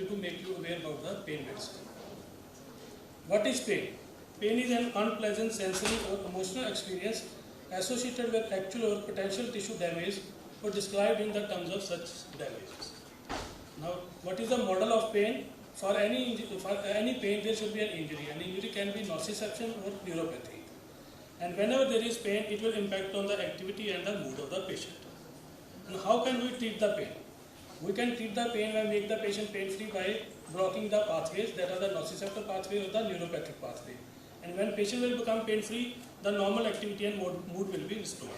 to make you aware about the pain medicine. What is pain? Pain is an unpleasant sensory or emotional experience associated with actual or potential tissue damage or described in the terms of such damages. Now, what is the model of pain? For any pain, there should be an injury. An injury can be nociception or neuropathy. And whenever there is pain, it will impact on the activity and the mood of the patient. And how can we treat the pain? We can treat the pain and make the patient pain-free by blocking the pathways that are the nociceptor pathway or the neuropathic pathway. And when patient will become pain-free, the normal activity and mood will be restored.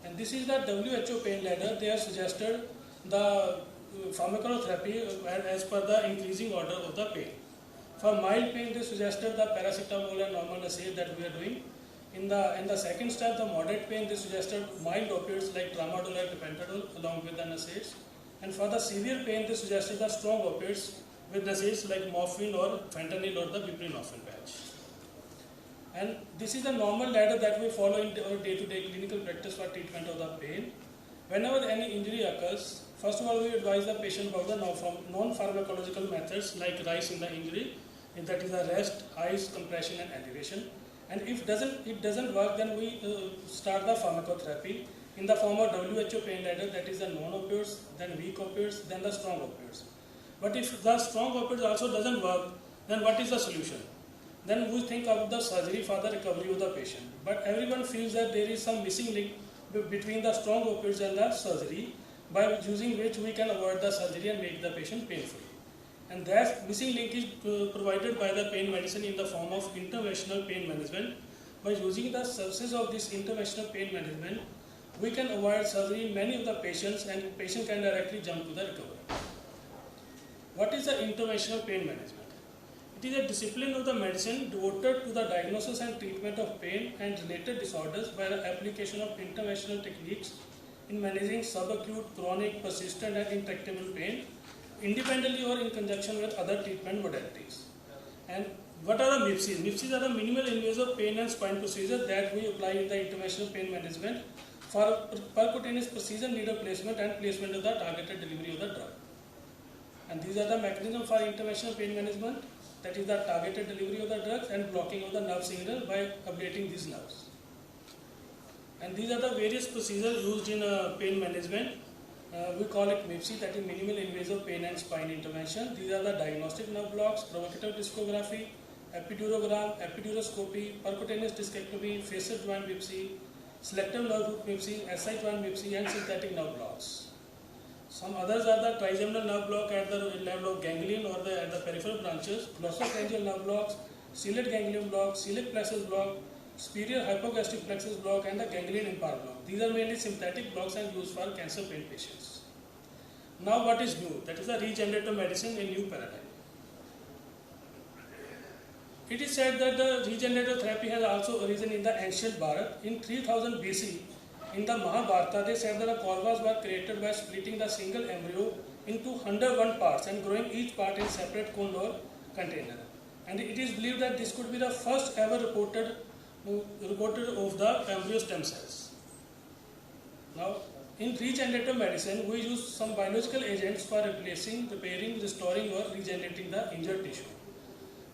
And this is the WHO pain ladder. They have suggested the pharmacotherapy as per the increasing order of the pain. For mild pain, they suggested the paracetamol and normal NSAIDs that we are doing. In the second step, the moderate pain, they suggested mild opiates like tramadol and tapentadol along with the NSAIDs. And for the severe pain, they suggested the strong opiates with NSAIDs like morphine or fentanyl or the buprenorphine patch. And this is the normal ladder that we follow in our day-to-day clinical practice for treatment of the pain. Whenever any injury occurs, first of all, we advise the patient about the non-pharmacological methods like RICE in the injury, and that is the rest, ice, compression, and elevation. And if it doesn't work, then we start the pharmacotherapy in the form of WHO pain ladder, that is the non-opioids, then weak opioids, then the strong opioids. But if the strong opioids also doesn't work, then what is the solution? Then we think of the surgery for the recovery of the patient. But everyone feels that there is some missing link between the strong opioids and the surgery, by using which we can avoid the surgery and make the patient pain-free. And that missing link is provided by the pain medicine in the form of interventional pain management. By using the services of this interventional pain management, we can avoid surgery in many of the patients, and the patient can directly jump to the recovery. What is the interventional pain management? It is a discipline of the medicine devoted to the diagnosis and treatment of pain and related disorders by the application of interventional techniques in managing subacute, chronic, persistent and intractable pain, independently or in conjunction with other treatment modalities. And what are the MIPCs? MIPCs are the minimal invasive pain and spine procedures that we apply in the interventional pain management for percutaneous procedure needle placement and placement of the targeted delivery of the drug. And these are the mechanisms for interventional pain management, that is the targeted delivery of the drugs and blocking of the nerve signal by ablating these nerves. And these are the various procedures used in pain management. We call it MIPC, that is minimal invasive pain and spine intervention. These are the diagnostic nerve blocks, provocative discography, epidurogram, epiduroscopy, percutaneous discectomy, facial joint MIPC, selective nerve root MIPC, SI joint MIPC, and synthetic nerve blocks. Some others are the trigeminal nerve block at the level of ganglion or at the peripheral branches, glossopharyngeal nerve blocks, celiac ganglion block, celiac plexus block, superior hypogastric plexus block, and the ganglion impart block. These are mainly sympathetic blocks and used for cancer pain patients. Now what is new? That is the regenerative medicine, a new paradigm. It is said that the regenerative therapy has also arisen in the ancient Bharat. In 3000 BC, in the Mahabharata, they said that the Kauravas were created by splitting the single embryo into 101 parts and growing each part in separate cone or container. And it is believed that this could be the first ever reported of the embryo stem cells. Now, in regenerative medicine, we use some biological agents for replacing, repairing, restoring or regenerating the injured tissue.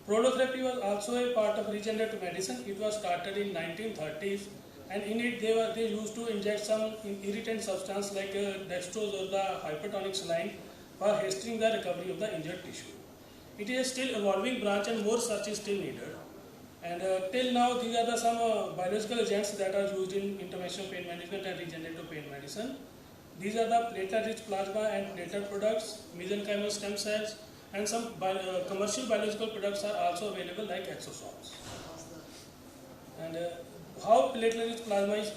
Prolotherapy was also a part of regenerative medicine. It was started in 1930s, and in it they used to inject some irritant substance like dextrose or the hypertonic saline for hastening the recovery of the injured tissue. It is a still evolving branch and more research is still needed. And till now, these are some biological agents that are used in interventional pain management and regenerative pain medicine. These are the platelet-rich plasma and platelet products, mesenchymal stem cells, and some commercial biological products are also available like exosomes. And how platelet-rich plasma is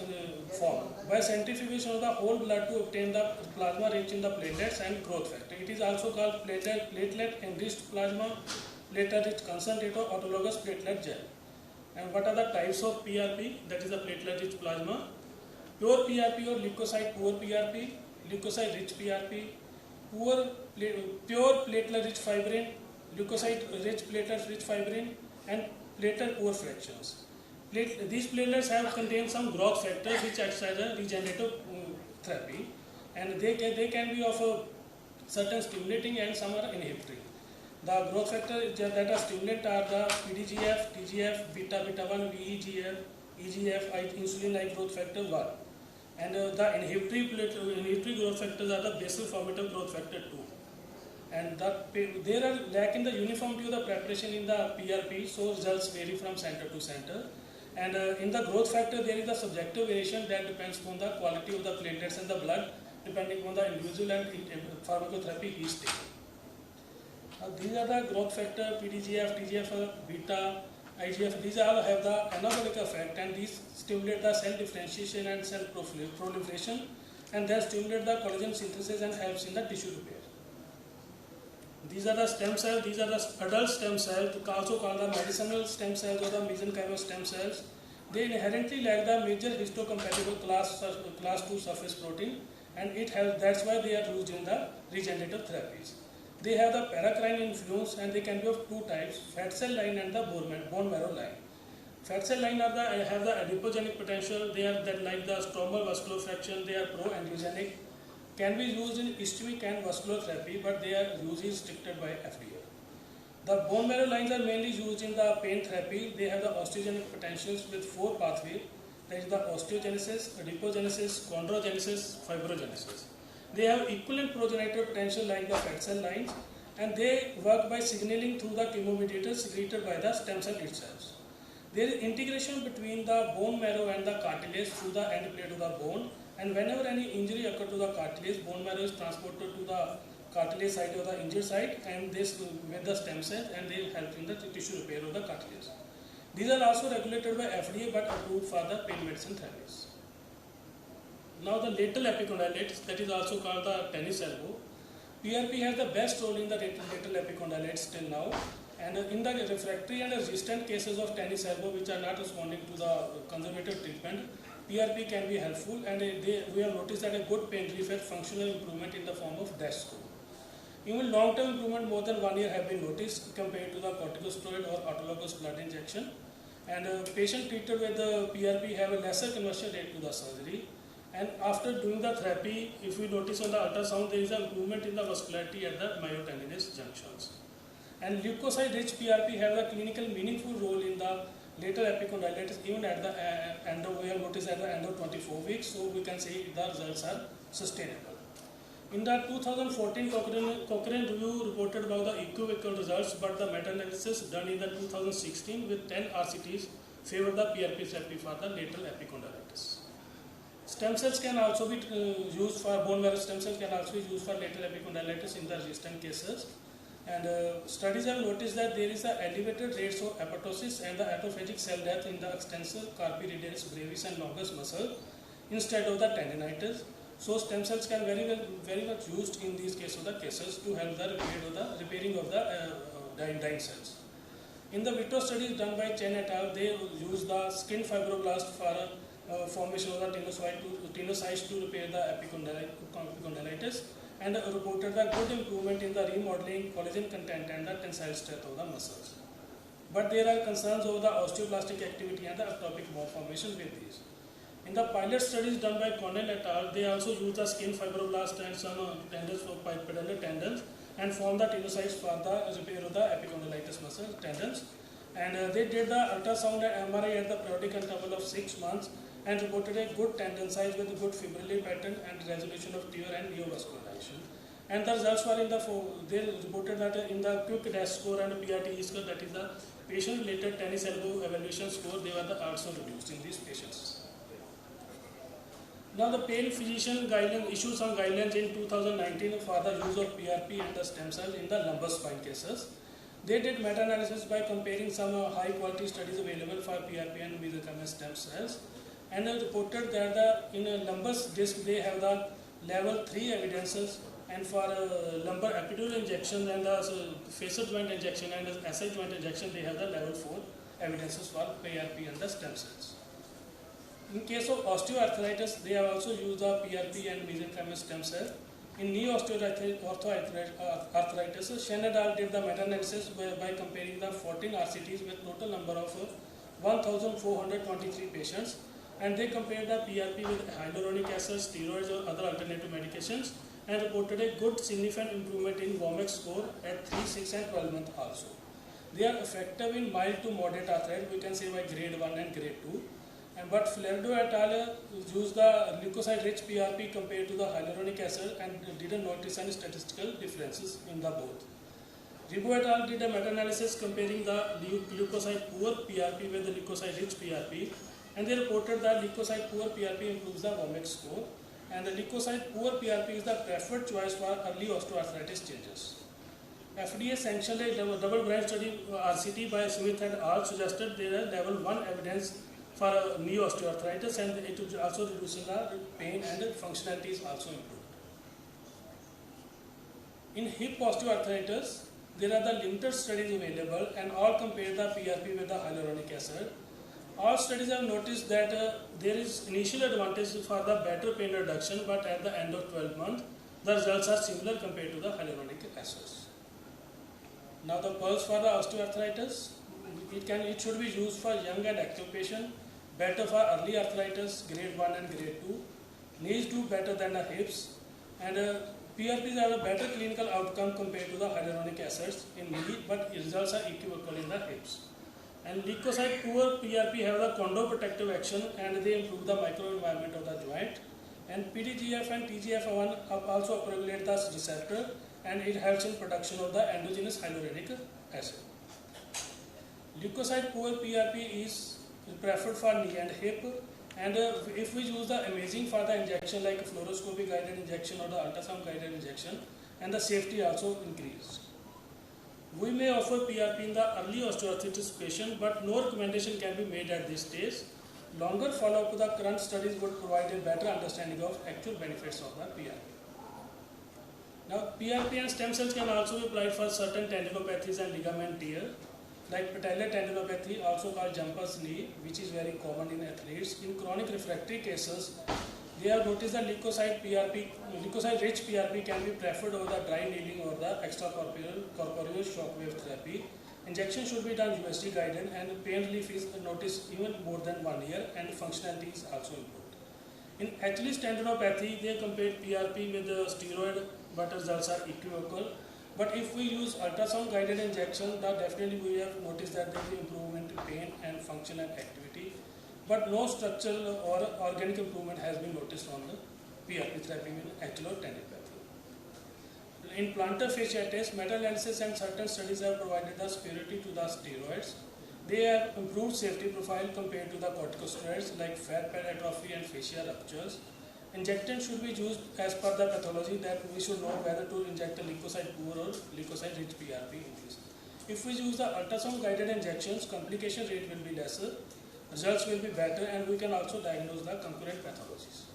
formed? By centrifugation of the whole blood to obtain the plasma rich in the platelets and growth factor. It is also called platelet-enriched plasma, platelet-rich concentrate or autologous platelet gel. And what are the types of PRP? That is the platelet-rich plasma. Pure PRP or leukocyte-poor PRP, leukocyte-rich PRP, pure platelet-rich fibrin, leukocyte-rich platelet-rich fibrin, and platelet-poor fractions. These platelets have contained some growth factors which act as a regenerative therapy, and they can be of certain stimulating and some are inhibitory. The growth factors that are stimulant are the PDGF, TGF, beta, beta 1, VEGF, EGF, insulin-like growth factor 1. And the inhibitory growth factors are the basal formative growth factor 2. And there are lack in the uniformity of the preparation in the PRP, so results vary from center to center. And in the growth factor, there is a subjective variation that depends on the quality of the platelets and the blood, depending on the individual and pharmacotherapy he is taking. These are the growth factor, PDGF, TGF, beta, IGF. These all have the anabolic effect, and these stimulate the cell differentiation and cell proliferation, and they stimulate the collagen synthesis and helps in the tissue repair. These are the stem cells. These are the adult stem cells, also called the medicinal stem cells or the mesenchymal stem cells. They inherently lack the major histocompatible class 2 surface protein, and that's why they are used in the regenerative therapies. They have the paracrine influence, and they can be of two types: fat cell line and the bone marrow line. Fat cell line have the adipogenic potential. They are that like the stromal vascular fraction. They are pro-angiogenic. Can be used in ischemic and vascular therapy, but their use is restricted by FDA. The bone marrow lines are mainly used in the pain therapy. They have the osteogenic potentials with 4 pathways. That is the osteogenesis, adipogenesis, chondrogenesis, fibrogenesis. They have equivalent progenitor potential like the fat cell lines, and they work by signaling through the chemomediators secreted by the stem cell itself. There is integration between the bone marrow and the cartilage through the end plate of the bone, and whenever any injury occurs to the cartilage, bone marrow is transported to the cartilage site or the injured site, and this with the stem cells, and they help in the tissue repair of the cartilage. These are also regulated by FDA but approved for the pain medicine therapies. Now the lateral epicondylitis, that is also called the tennis elbow. PRP has the best role in the lateral epicondylitis till now, and in the refractory and resistant cases of tennis elbow which are not responding to the conservative treatment, PRP can be helpful, and we have noticed that a good pain relief and functional improvement in the form of DASH score. Even long-term improvement more than 1 year have been noticed compared to the corticosteroid or autologous blood injection, and patients treated with the PRP have a lesser conversion rate to the surgery. And after doing the therapy, if we notice on the ultrasound, there is an improvement in the vascularity at the myotendinous junctions. And leukocyte-rich PRP have a clinical meaningful role in the lateral epicondylitis even at the end of, we have noticed at the end of 24 weeks, so we can say the results are sustainable. In the 2014 Cochrane review reported about the equivocal results, but the meta-analysis done in the 2016 with 10 RCTs favored the PRP therapy for the lateral epicondylitis. Stem cells can also be used for bone marrow stem cells can also be used for lateral epicondylitis in the resistant cases. And studies have noticed that there is a elevated rates of apoptosis and the autophagic cell death in the extensor carpi radialis brevis and longus muscle instead of the tendinitis. So stem cells can very much used in these cases to help the repairing of the dying cells. In the vitro studies done by Chen et al., they use the skin fibroblast for formation of the tenocytes to repair the epicondylitis, and reported the good improvement in the remodeling, collagen content and the tensile strength of the muscles. But there are concerns over the osteoblastic activity and the ectopic bone formation with these. In the pilot studies done by Cornell et al., they also used the skin fibroblast and some tendons for patellar tendons and formed the tenocytes for the repair of the epicondylitis muscle tendons. And they did the ultrasound and MRI at the periodic interval of 6 months and reported a good tendon size with a good fibrillary pattern and resolution of tear and neovascularization. And the results were they reported that in the quick DASH score and PRT score, that is the patient-related tennis elbow evaluation score, they were also reduced in these patients. Now the pain physician guideline issued some guidelines in 2019 for the use of PRP and the stem cells in the lumbar spine cases. They did meta-analysis by comparing some high-quality studies available for PRP and mesenchymal stem cells, and reported that in a lumbar disc they have the level 3 evidences, and for lumbar epidural injection and the facial joint injection and the SI joint injection they have the level 4 evidences for PRP and the stem cells. In case of osteoarthritis, they have also used the PRP and mesenchymal stem cell. In knee osteoarthritis, Chen et al. Did the meta-analysis by comparing the 14 RCTs with total number of 1,423 patients, and they compared the PRP with hyaluronic acid, steroids or other alternative medications, and reported a good significant improvement in WOMAC score at 3, 6 and 12 months also. They are effective in mild to moderate arthritis, we can say by grade 1 and grade 2. But Flerdo et al. Used the leukocyte-rich PRP compared to the hyaluronic acid and didn't notice any statistical differences in the both. Ribo et al. Did a meta-analysis comparing the leukocyte-poor PRP with the leukocyte-rich PRP, and they reported that leukocyte-poor PRP improves the WOMAC score, and the leukocyte-poor PRP is the preferred choice for early osteoarthritis changes. FDA sanctioned a double-blind study RCT by Smith et al. Suggested there is level 1 evidence for knee osteoarthritis, and it is also reducing the pain and functionality is also improved. In hip osteoarthritis, there are the limited studies available and all compare the PRP with the hyaluronic acid. All studies have noticed that there is initial advantage for the better pain reduction, but at the end of 12 months, the results are similar compared to the hyaluronic acids. Now the pulse for the osteoarthritis, it should be used for young and active patient, better for early arthritis, grade 1 and grade 2. Knees do better than the hips, and PRPs have a better clinical outcome compared to the hyaluronic acids in knee, but results are equivocal in the hips. And leukocyte poor PRP have the chondroprotective action and they improve the microenvironment of the joint. And PDGF and TGF1 also upregulate the receptor and it helps in production of the endogenous hyaluronic acid. Leukocyte poor PRP is preferred for knee and hip, and if we use the imaging for the injection like fluoroscopy guided injection or the ultrasound guided injection, and the safety also increased. We may offer PRP in the early osteoarthritis patient, but no recommendation can be made at this stage. Longer follow-up to the current studies would provide a better understanding of actual benefits of the PRP. Now, PRP and stem cells can also be applied for certain tendinopathies and ligament tear, like patellar tendinopathy, also called jumper's knee, which is very common in athletes. In chronic refractory cases, they have noticed that leukocyte-rich PRP can be preferred over the dry needling or the extracorporeal shock wave therapy. Injection should be done USG guided, and pain relief is noticed even more than 1 year, and functionality is also improved. In Achilles tendinopathy, they compared PRP with the steroid, but results are equivocal. But if we use ultrasound guided injection, then definitely we have noticed that there is improvement in pain and function and activity. But no structural or organic improvement has been noticed on the PRP therapy in achial tendinopathy. In plantar fasciitis, meta-analysis and certain studies have provided the superiority to the steroids. They have improved safety profile compared to the corticosteroids like fat pad atrophy and fascia ruptures. Injectant should be used as per the pathology, that we should know whether to inject a leukocyte poor or leukocyte rich PRP in this. If we use the ultrasound guided injections, complication rate will be lesser, results will be better, and we can also diagnose the concurrent pathologies.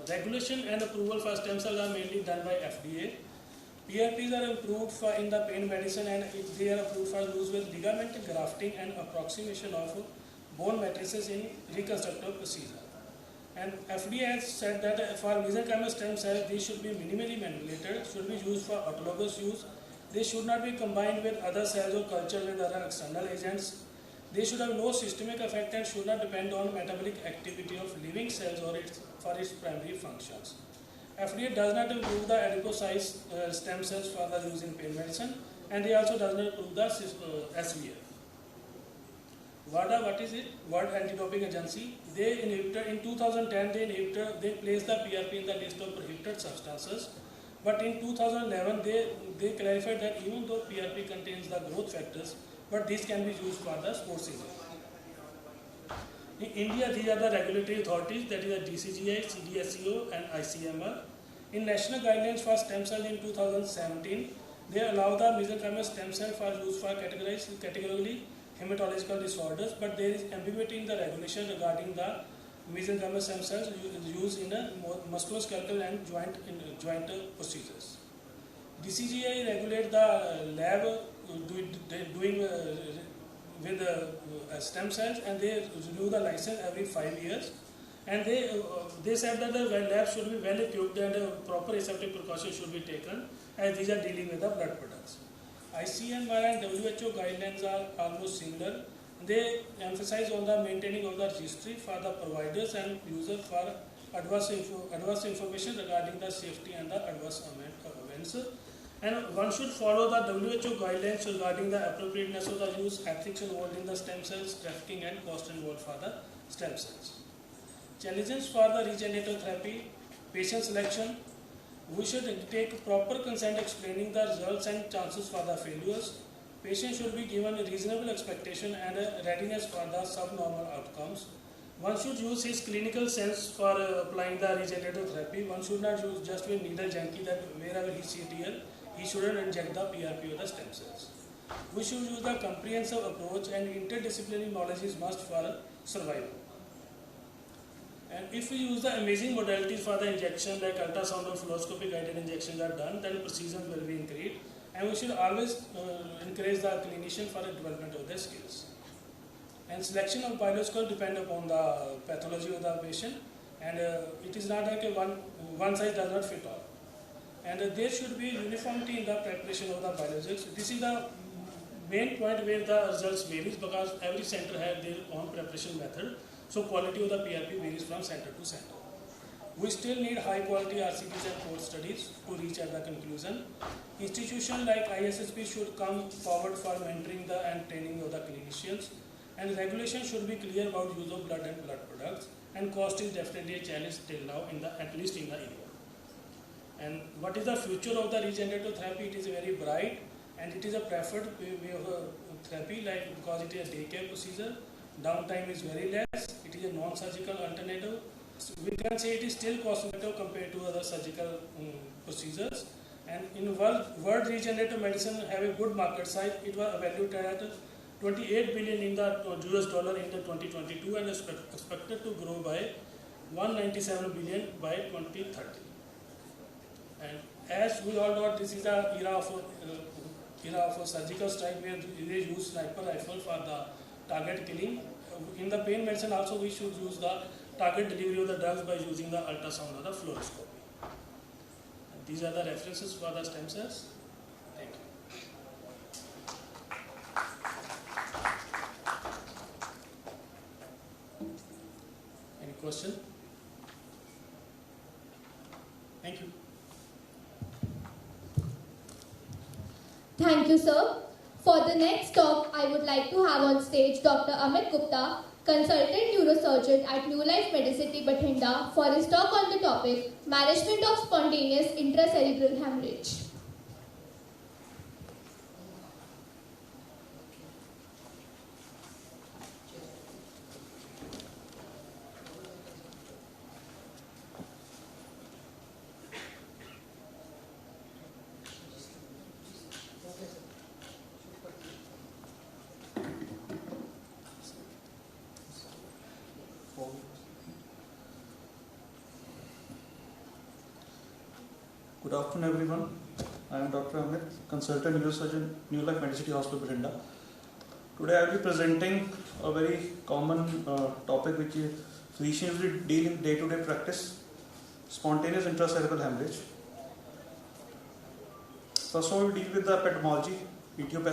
Regulation and approval for stem cells are mainly done by FDA. PRPs are approved for in the pain medicine, and they are approved for use with ligament grafting and approximation of bone matrices in reconstructive procedure. And FDA has said that for mesenchymal stem cells, they should be minimally manipulated, should be used for autologous use. They should not be combined with other cells or cultured with other external agents. They should have no systemic effect and should not depend on metabolic activity of living cells or for its primary functions. FDA does not approve the adipocyte stem cells for the use in pain medicine, and they also does not approve the SVF. WADA, what is it? World Anti-Doping Agency. They inhibited in 2010. They placed the PRP in the list of prohibited substances. But in 2011, they clarified that even though PRP contains the growth factors, but these can be used for the sports injury. In India, these are the regulatory authorities, that is the DCGI, CDSCO, and ICMR. In national guidelines for stem cells in 2017, they allow the mesenchymal stem cell for use for categorically hematological disorders, but there is ambiguity in the regulation regarding the mesenchymal stem cells used in a musculoskeletal and joint procedures. DCGI regulates the lab doing with stem cells, and they renew the license every 5 years. And they said that the lab should be well equipped and proper aseptic precautions should be taken, as these are dealing with the blood products. ICMR and WHO guidelines are almost similar. They emphasize on the maintaining of the registry for the providers and users for adverse information regarding the safety and the adverse events. And one should follow the WHO guidelines regarding the appropriateness of the use, ethics involved in the stem cells, trafficking and cost involved for the stem cells. Challenges for the regenerative therapy, patient selection. We should take proper consent explaining the results and chances for the failures. Patients should be given a reasonable expectation and a readiness for the subnormal outcomes. One should use his clinical sense for applying the regenerative therapy. One should not use just a needle junkie that wherever he sees here, he shouldn't inject the PRP or the stem cells. We should use the comprehensive approach, and interdisciplinary knowledge is must for survival. And if we use the amazing modalities for the injection like ultrasound or fluoroscopy guided injections are done, then precision will be increased. And we should always encourage the clinician for the development of their skills. And selection of biological depend upon the pathology of the patient, and it is not like a one size does not fit all. And there should be uniformity in the preparation of the biologics. This is the main point where the results varies, because every center has their own preparation method. So quality of the PRP varies from center to center. We still need high quality RCTs and core studies to reach at the conclusion. Institutions like ISSP should come forward for mentoring and training of the clinicians. And regulation should be clear about use of blood and blood products. And cost is definitely a challenge till now, at least in the India. And what is the future of the regenerative therapy? It is very bright, and it is a preferred way of therapy, because it is a day care procedure. Downtime is very less. It is a non-surgical alternative. So we can say it is still cost effective compared to other surgical procedures. And in world regenerative medicine have a good market size. It was valued at 28 billion in the US dollar in the 2022 and is expected to grow by 197 billion by 2030. And as we all know, this is the era of a surgical strike where they use sniper rifle for the target killing. In the pain medicine also we should use the target delivery of the drugs by using the ultrasound or the fluoroscopy. And these are the references for the stem cells. Thank you. Any question? Thank you. Thank you, sir. For the next talk, I would like to have on stage Dr. Amit Gupta, Consultant Neurosurgeon at New Life Medicity, Bathinda, for his talk on the topic, Management of Spontaneous Intracerebral Hemorrhage. Good afternoon, everyone. I am Dr. Amit, Consultant Neurosurgeon, New Life Medicity Hospital, Bathinda. Today I will be presenting a very common topic which physicians will deal in day-to-day practice: spontaneous intracerebral hemorrhage. First of all, we will deal with the pathology, etiopathy.